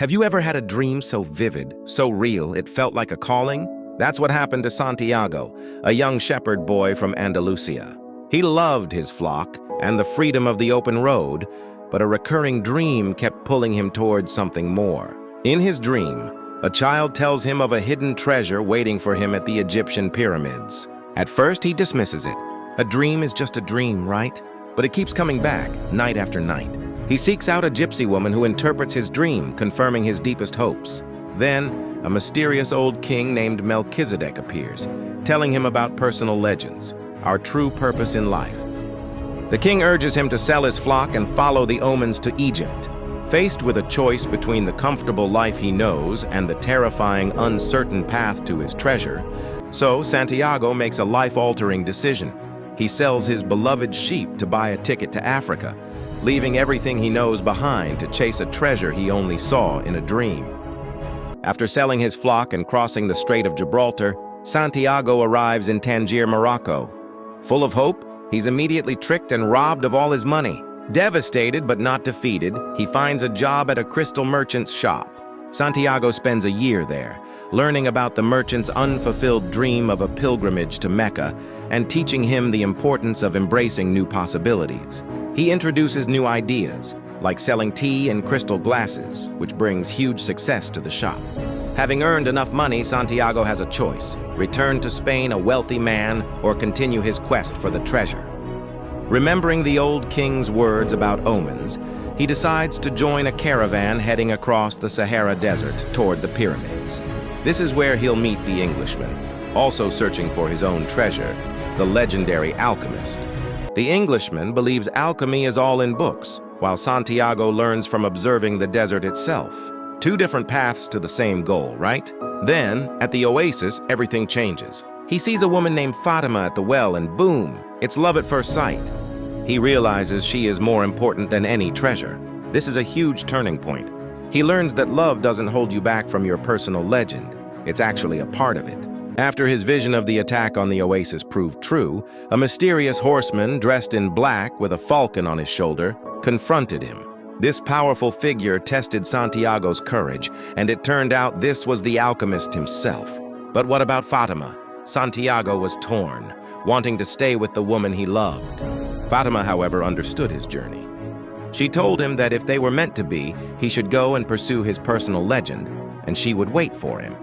Have you ever had a dream so vivid, so real, it felt like a calling? That's what happened to Santiago, a young shepherd boy from Andalusia. He loved his flock and the freedom of the open road, but a recurring dream kept pulling him towards something more. In his dream, a child tells him of a hidden treasure waiting for him at the Egyptian pyramids. At first, he dismisses it. A dream is just a dream, right? But it keeps coming back, night after night. He seeks out a gypsy woman who interprets his dream, confirming his deepest hopes. Then, a mysterious old king named Melchizedek appears, telling him about personal legends, our true purpose in life. The king urges him to sell his flock and follow the omens to Egypt. Faced with a choice between the comfortable life he knows and the terrifying, uncertain path to his treasure, so Santiago makes a life-altering decision. He sells his beloved sheep to buy a ticket to Africa, leaving everything he knows behind to chase a treasure he only saw in a dream. After selling his flock and crossing the Strait of Gibraltar, Santiago arrives in Tangier, Morocco. Full of hope, he's immediately tricked and robbed of all his money. Devastated but not defeated, he finds a job at a crystal merchant's shop. Santiago spends a year there, learning about the merchant's unfulfilled dream of a pilgrimage to Mecca and teaching him the importance of embracing new possibilities. He introduces new ideas, like selling tea in crystal glasses, which brings huge success to the shop. Having earned enough money, Santiago has a choice: return to Spain a wealthy man or continue his quest for the treasure. Remembering the old king's words about omens, he decides to join a caravan heading across the Sahara Desert toward the pyramids. This is where he'll meet the Englishman, also searching for his own treasure, the legendary Alchemist. The Englishman believes alchemy is all in books, while Santiago learns from observing the desert itself. Two different paths to the same goal, right? Then, at the oasis, everything changes. He sees a woman named Fatima at the well and boom, it's love at first sight. He realizes she is more important than any treasure. This is a huge turning point. He learns that love doesn't hold you back from your personal legend. It's actually a part of it. After his vision of the attack on the oasis proved true, a mysterious horseman dressed in black with a falcon on his shoulder confronted him. This powerful figure tested Santiago's courage, and it turned out this was the alchemist himself. But what about Fatima? Santiago was torn, wanting to stay with the woman he loved. Fatima, however, understood his journey. She told him that if they were meant to be, he should go and pursue his personal legend, and she would wait for him.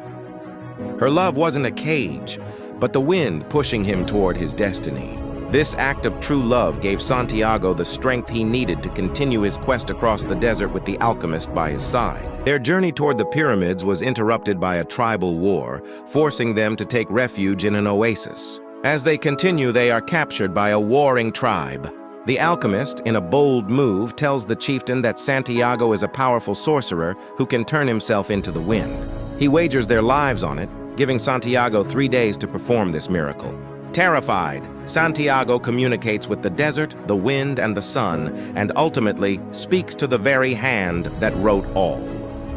Her love wasn't a cage, but the wind pushing him toward his destiny. This act of true love gave Santiago the strength he needed to continue his quest across the desert with the alchemist by his side. Their journey toward the pyramids was interrupted by a tribal war, forcing them to take refuge in an oasis. As they continue, they are captured by a warring tribe. The alchemist, in a bold move, tells the chieftain that Santiago is a powerful sorcerer who can turn himself into the wind. He wagers their lives on it, giving Santiago 3 days to perform this miracle. Terrified, Santiago communicates with the desert, the wind, and the sun, and ultimately speaks to the very hand that wrote all.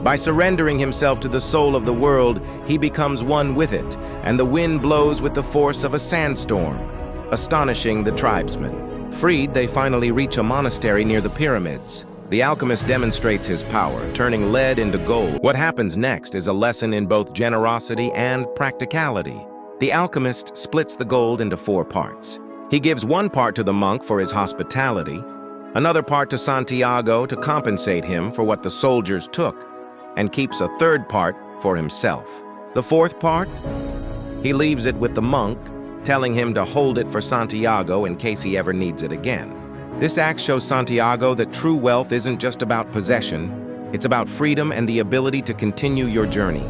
By surrendering himself to the soul of the world, he becomes one with it, and the wind blows with the force of a sandstorm, astonishing the tribesmen. Freed, they finally reach a monastery near the pyramids. The alchemist demonstrates his power, turning lead into gold. What happens next is a lesson in both generosity and practicality. The alchemist splits the gold into 4 parts. He gives one part to the monk for his hospitality, another part to Santiago to compensate him for what the soldiers took, and keeps a 3rd part for himself. The 4th part? He leaves it with the monk, telling him to hold it for Santiago in case he ever needs it again. This act shows Santiago that true wealth isn't just about possession, it's about freedom and the ability to continue your journey.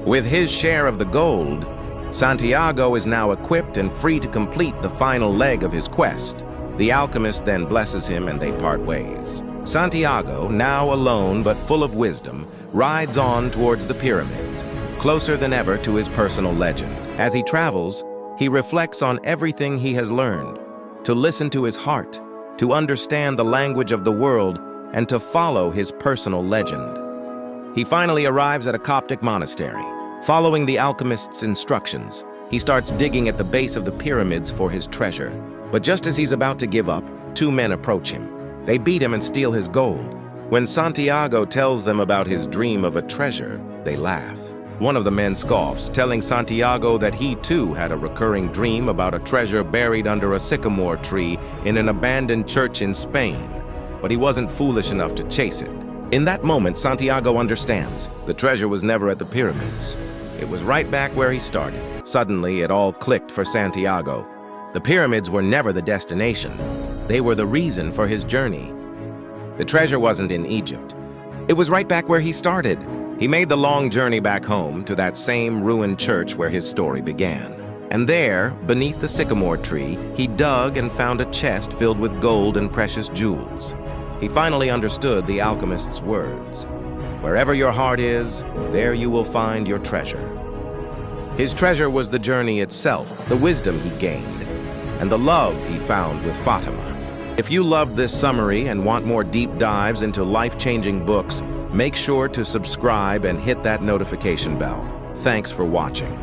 With his share of the gold, Santiago is now equipped and free to complete the final leg of his quest. The alchemist then blesses him and they part ways. Santiago, now alone but full of wisdom, rides on towards the pyramids, closer than ever to his personal legend. As he travels, he reflects on everything he has learned, to listen to his heart, to understand the language of the world, and to follow his personal legend. He finally arrives at a Coptic monastery. Following the alchemist's instructions, he starts digging at the base of the pyramids for his treasure. But just as he's about to give up, 2 men approach him. They beat him and steal his gold. When Santiago tells them about his dream of a treasure, they laugh. One of the men scoffs, telling Santiago that he too had a recurring dream about a treasure buried under a sycamore tree in an abandoned church in Spain, but he wasn't foolish enough to chase it. In that moment, Santiago understands. The treasure was never at the pyramids. It was right back where he started. Suddenly, it all clicked for Santiago. The pyramids were never the destination. They were the reason for his journey. The treasure wasn't in Egypt. It was right back where he started. He made the long journey back home to that same ruined church where his story began. And there, beneath the sycamore tree, he dug and found a chest filled with gold and precious jewels. He finally understood the alchemist's words. Wherever your heart is, there you will find your treasure. His treasure was the journey itself, the wisdom he gained, and the love he found with Fatima. If you loved this summary and want more deep dives into life-changing books, make sure to subscribe and hit that notification bell. Thanks for watching.